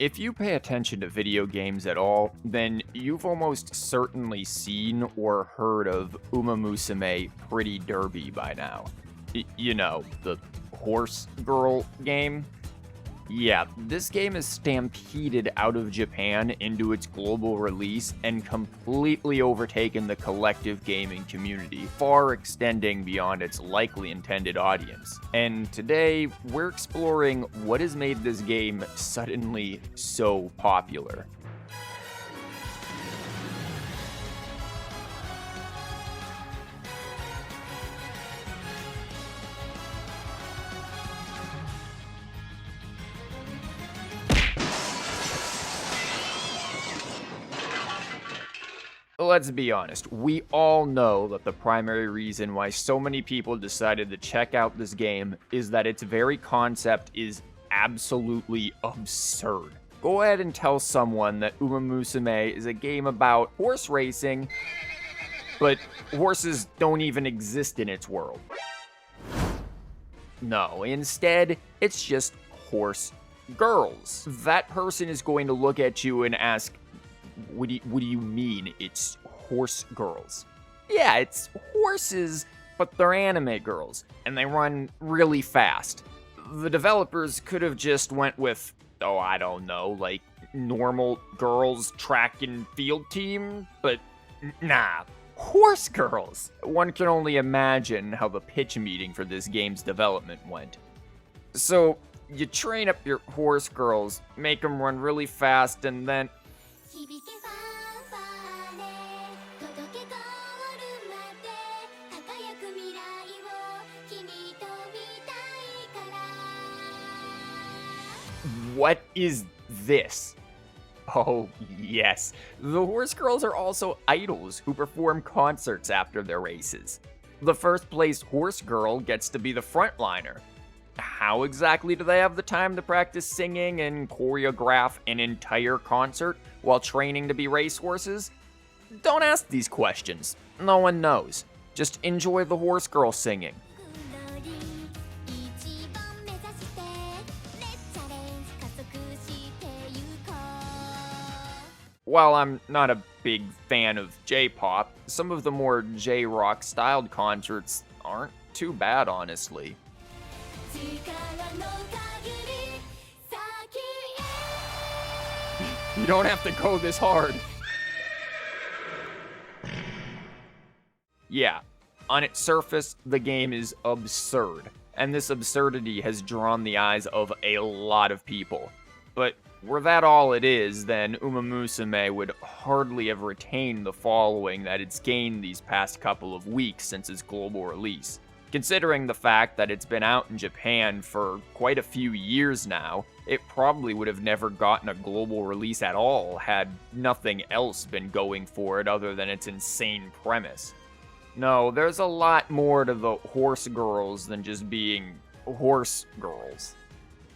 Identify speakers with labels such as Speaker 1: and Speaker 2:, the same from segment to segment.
Speaker 1: If you pay attention to video games at all, then you've almost certainly seen or heard of Umamusume Pretty Derby by now. You know, the horse girl game? Yeah, this game is stampeded out of Japan into its global release and completely overtaken the collective gaming community, far extending beyond its likely intended audience. And today, we're exploring what has made this game suddenly so popular. Let's be honest, we all know that the primary reason why so many people decided to check out this game is that its very concept is absolutely absurd. Go ahead and tell someone that Umamusume is a game about horse racing, but horses don't even exist in its world. No, instead, it's just horse girls. That person is going to look at you and ask, what do you mean it's horse girls? Yeah, it's horses, but they're anime girls, and they run really fast. The developers could have just went with, oh, I don't know, like normal girls track and field team, but nah, horse girls. One can only imagine how the pitch meeting for this game's development went. So, you train up your horse girls, make them run really fast, and then what is this? Oh, yes. The horse girls are also idols who perform concerts after their races. The first place horse girl gets to be the frontliner. How exactly do they have the time to practice singing and choreograph an entire concert while training to be racehorses? Don't ask these questions. No one knows. Just enjoy the horse girl singing. While I'm not a big fan of J-pop, some of the more J-rock styled concerts aren't too bad, honestly. You don't have to go this hard. Yeah, on its surface, the game is absurd, and this absurdity has drawn the eyes of a lot of people. But were that all it is, then Umamusume would hardly have retained the following that it's gained these past couple of weeks since its global release. Considering the fact that it's been out in Japan for quite a few years now, it probably would have never gotten a global release at all had nothing else been going for it other than its insane premise. No, there's a lot more to the horse girls than just being horse girls.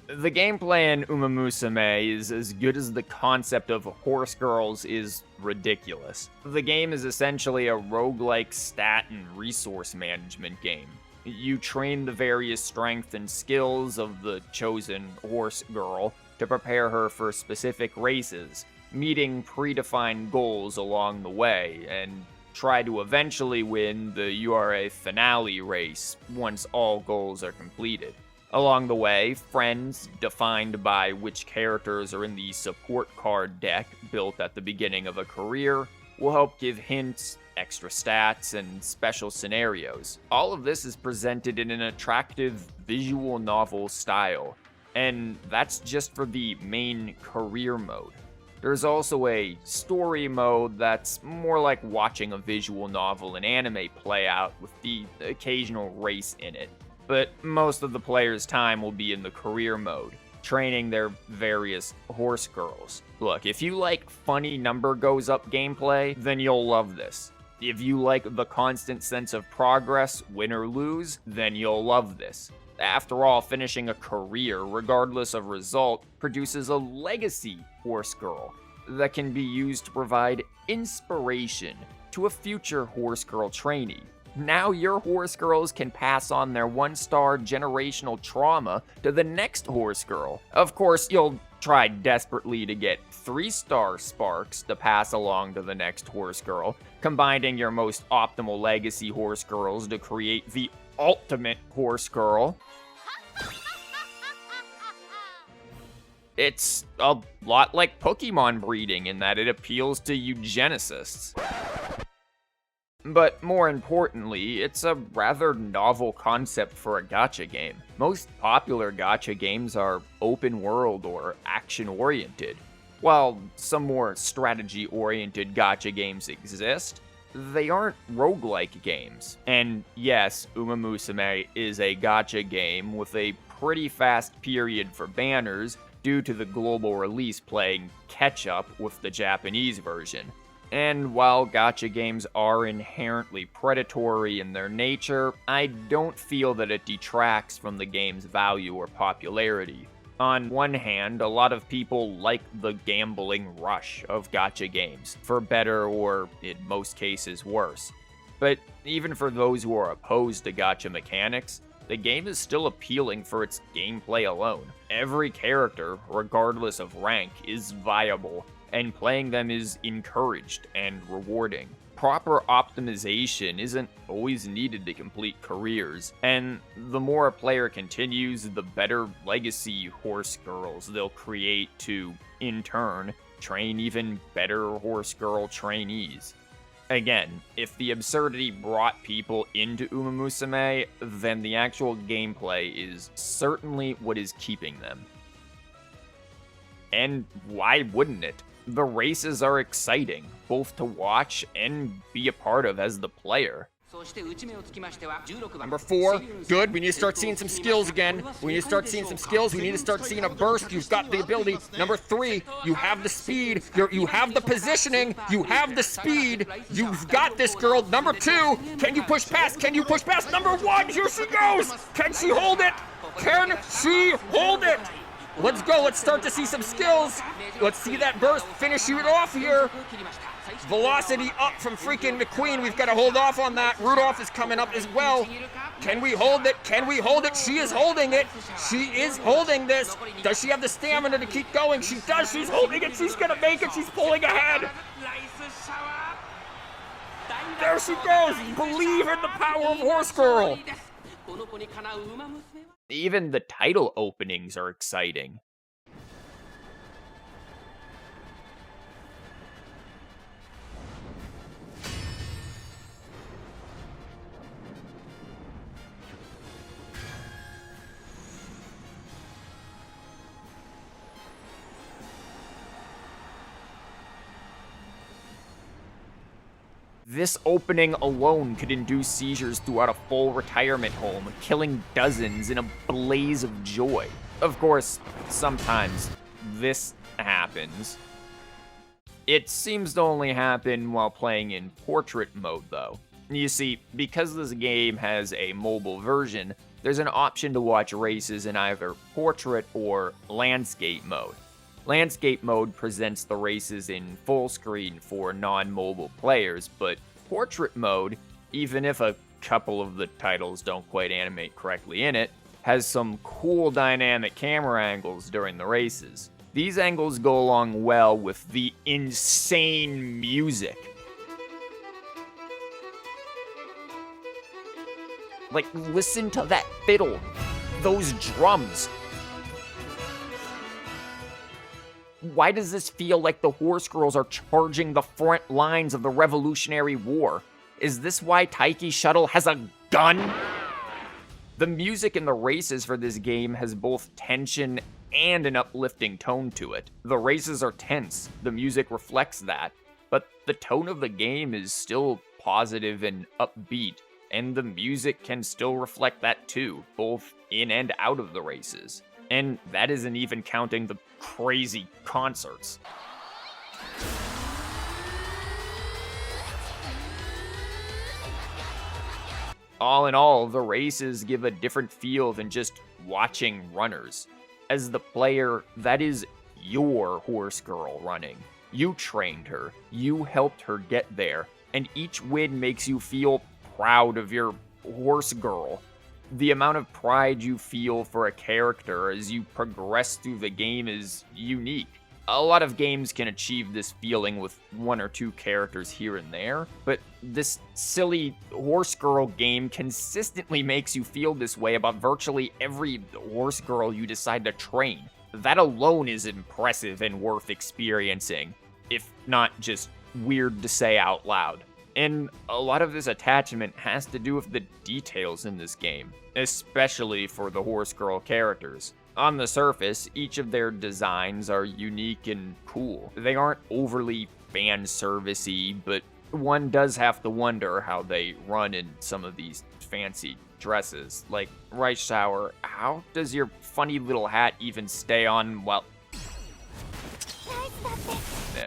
Speaker 1: The gameplay in Umamusume is as good as the concept of horse girls is ridiculous. The game is essentially a roguelike stat and resource management game. You train the various strength and skills of the chosen horse girl to prepare her for specific races, meeting predefined goals along the way, and try to eventually win the URA finale race once all goals are completed. Along the way, friends, defined by which characters are in the support card deck built at the beginning of a career, will help give hints, extra stats, and special scenarios. All of this is presented in an attractive visual novel style, and that's just for the main career mode. There's also a story mode that's more like watching a visual novel and anime play out with the occasional race in it. But most of the player's time will be in the career mode, training their various horse girls. Look, if you like funny number goes up gameplay, then you'll love this. If you like the constant sense of progress, win or lose, then you'll love this. After all, finishing a career, regardless of result, produces a legacy horse girl that can be used to provide inspiration to a future horse girl trainee. Now your horse girls can pass on their 1-star generational trauma to the next horse girl. Of course, you'll try desperately to get 3-star sparks to pass along to the next horse girl, combining your most optimal legacy horse girls to create the ultimate horse girl. It's a lot like Pokemon breeding in that it appeals to eugenicists. But more importantly, it's a rather novel concept for a gacha game. Most popular gacha games are open world or action-oriented. While some more strategy-oriented gacha games exist, they aren't roguelike games. And yes, Umamusume is a gacha game with a pretty fast period for banners due to the global release playing catch-up with the Japanese version. And while gacha games are inherently predatory in their nature, I don't feel that it detracts from the game's value or popularity. On one hand, a lot of people like the gambling rush of gacha games, for better or, in most cases, worse. But even for those who are opposed to gacha mechanics, the game is still appealing for its gameplay alone. Every character, regardless of rank, is viable, and playing them is encouraged and rewarding. Proper optimization isn't always needed to complete careers, and the more a player continues, the better legacy horse girls they'll create to, in turn, train even better horse girl trainees. Again, if the absurdity brought people into Umamusume, then the actual gameplay is certainly what is keeping them. And why wouldn't it? The races are exciting, both to watch and be a part of as the player.
Speaker 2: Number 4, good. We need to start seeing some skills again. We need to start seeing some skills. We need to start seeing a burst. You've got the ability. Number 3, you have the speed. You have the positioning. You have the speed. You've got this, girl. Number 2, can you push past? Can you push past? Number 1, here she goes. Can she hold it? Can she hold it? Let's go. Let's start to see some skills. Let's see that burst. Finish it off here. Velocity up from freaking McQueen. We've got to hold off on that. Rudolph is coming up as well. Can we hold it? Can we hold it? She is holding it. She is holding this. Does she have the stamina to keep going? She does. She's holding it. She's going to make it. She's pulling ahead. There she goes. Believe in the power of Horse Girl.
Speaker 1: Even the title openings are exciting. This opening alone could induce seizures throughout a full retirement home, killing dozens in a blaze of joy. Of course, sometimes this happens. It seems to only happen while playing in portrait mode, though. You see, because this game has a mobile version, there's an option to watch races in either portrait or landscape mode. Landscape mode presents the races in full screen for non-mobile players, but portrait mode, even if a couple of the titles don't quite animate correctly in it, has some cool dynamic camera angles during the races. These angles go along well with the insane music. Like, listen to that fiddle, those drums. Why does this feel like the horse girls are charging the front lines of the Revolutionary War? Is this why Taiki Shuttle has a gun? The music in the races for this game has both tension and an uplifting tone to it. The races are tense, the music reflects that, but the tone of the game is still positive and upbeat, and the music can still reflect that too, both in and out of the races. And that isn't even counting the crazy concerts. All in all, the races give a different feel than just watching runners. As the player, that is your horse girl running. You trained her, you helped her get there, and each win makes you feel proud of your horse girl. The amount of pride you feel for a character as you progress through the game is unique. A lot of games can achieve this feeling with one or two characters here and there, but this silly horse girl game consistently makes you feel this way about virtually every horse girl you decide to train. That alone is impressive and worth experiencing, if not just weird to say out loud. And a lot of this attachment has to do with the details in this game, especially for the horse girl characters. On the surface, each of their designs are unique and cool. They aren't overly fan servicey, but one does have to wonder how they run in some of these fancy dresses. Like, Reichsauer, how does your funny little hat even stay on while...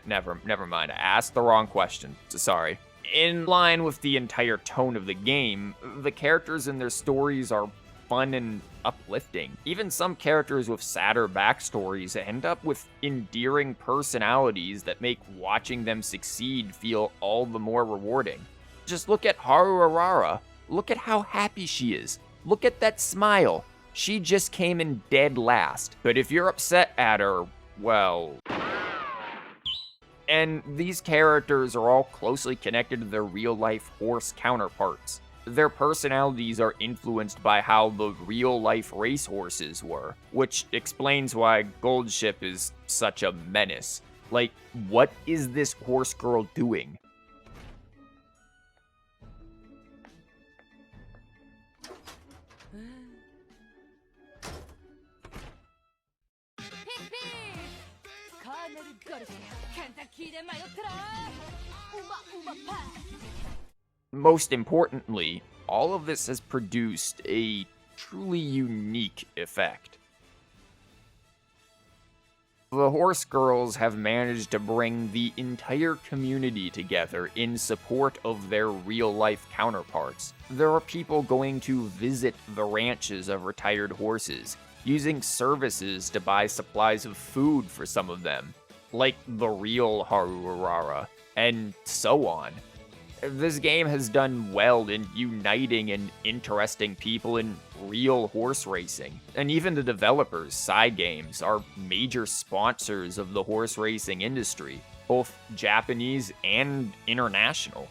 Speaker 1: Never mind, I asked the wrong question, sorry. In line with the entire tone of the game, the characters and their stories are fun and uplifting. Even some characters with sadder backstories end up with endearing personalities that make watching them succeed feel all the more rewarding. Just look at Haru Arara. Look at how happy she is. Look at that smile. She just came in dead last. But if you're upset at her, well... And these characters are all closely connected to their real-life horse counterparts. Their personalities are influenced by how the real-life racehorses were, which explains why Goldship is such a menace. Like, what is this horse girl doing? Most importantly, all of this has produced a truly unique effect. The horse girls have managed to bring the entire community together in support of their real-life counterparts. There are people going to visit the ranches of retired horses, using services to buy supplies of food for some of them, like the real Haru Arara, and so on. This game has done well in uniting and interesting people in real horse racing. And even the developers, Cygames, are major sponsors of the horse racing industry, both Japanese and international.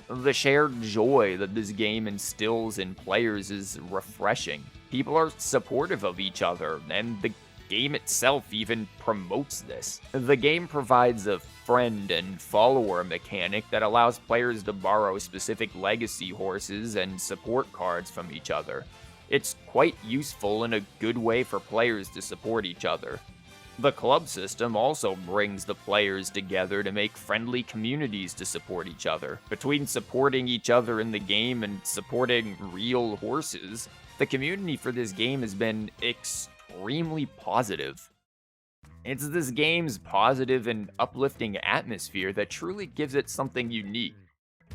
Speaker 1: The shared joy that this game instills in players is refreshing. People are supportive of each other, and the game itself even promotes this. The game provides a friend and follower mechanic that allows players to borrow specific legacy horses and support cards from each other. It's quite useful and a good way for players to support each other. The club system also brings the players together to make friendly communities to support each other. Between supporting each other in the game and supporting real horses, the community for this game has been extremely positive. It's this game's positive and uplifting atmosphere that truly gives it something unique.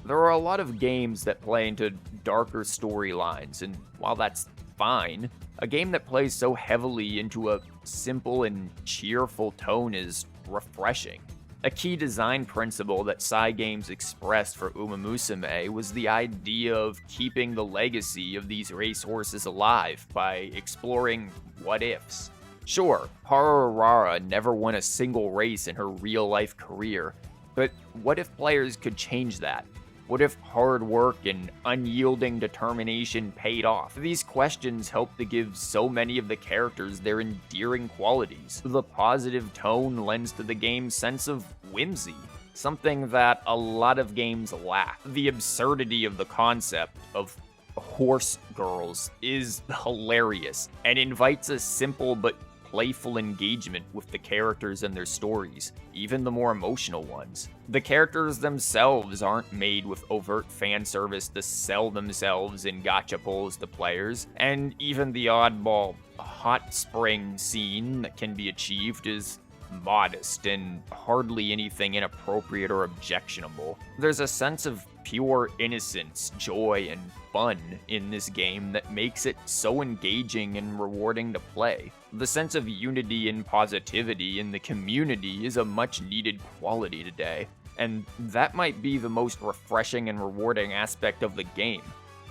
Speaker 1: There are a lot of games that play into darker storylines, and while that's fine, a game that plays so heavily into a simple and cheerful tone is refreshing. A key design principle that Cygames expressed for Umamusume was the idea of keeping the legacy of these racehorses alive by exploring what-ifs. Sure, Haru Arara never won a single race in her real-life career, but what if players could change that? What if hard work and unyielding determination paid off? These questions help to give so many of the characters their endearing qualities. The positive tone lends to the game's sense of whimsy, something that a lot of games lack. The absurdity of the concept of horse girls is hilarious and invites a simple but playful engagement with the characters and their stories, even the more emotional ones. The characters themselves aren't made with overt fan service to sell themselves in gacha pulls to players, and even the oddball hot spring scene that can be achieved is modest and hardly anything inappropriate or objectionable. There's a sense of pure innocence, joy, and fun in this game that makes it so engaging and rewarding to play. The sense of unity and positivity in the community is a much needed quality today. And that might be the most refreshing and rewarding aspect of the game.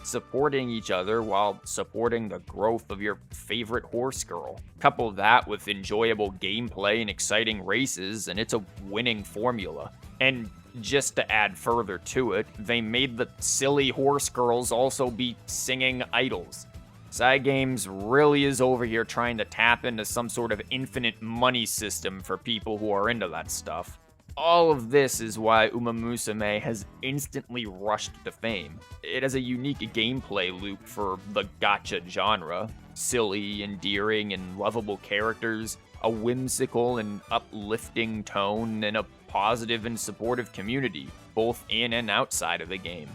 Speaker 1: Supporting each other while supporting the growth of your favorite horse girl. Couple that with enjoyable gameplay and exciting races, and it's a winning formula. And just to add further to it, they made the silly horse girls also be singing idols. Cygames really is over here trying to tap into some sort of infinite money system for people who are into that stuff. All of this is why Umamusume has instantly rushed to fame. It has a unique gameplay loop for the gacha genre. Silly, endearing, and lovable characters, a whimsical and uplifting tone, and a positive and supportive community, both in and outside of the game.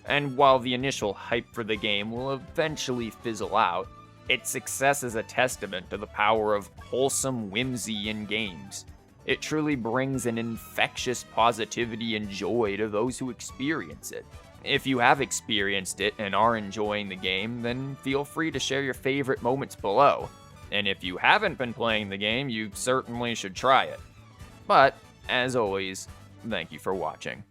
Speaker 1: And while the initial hype for the game will eventually fizzle out, its success is a testament to the power of wholesome whimsy in games. It truly brings an infectious positivity and joy to those who experience it. If you have experienced it and are enjoying the game, then feel free to share your favorite moments below. And if you haven't been playing the game, you certainly should try it. But, as always, thank you for watching.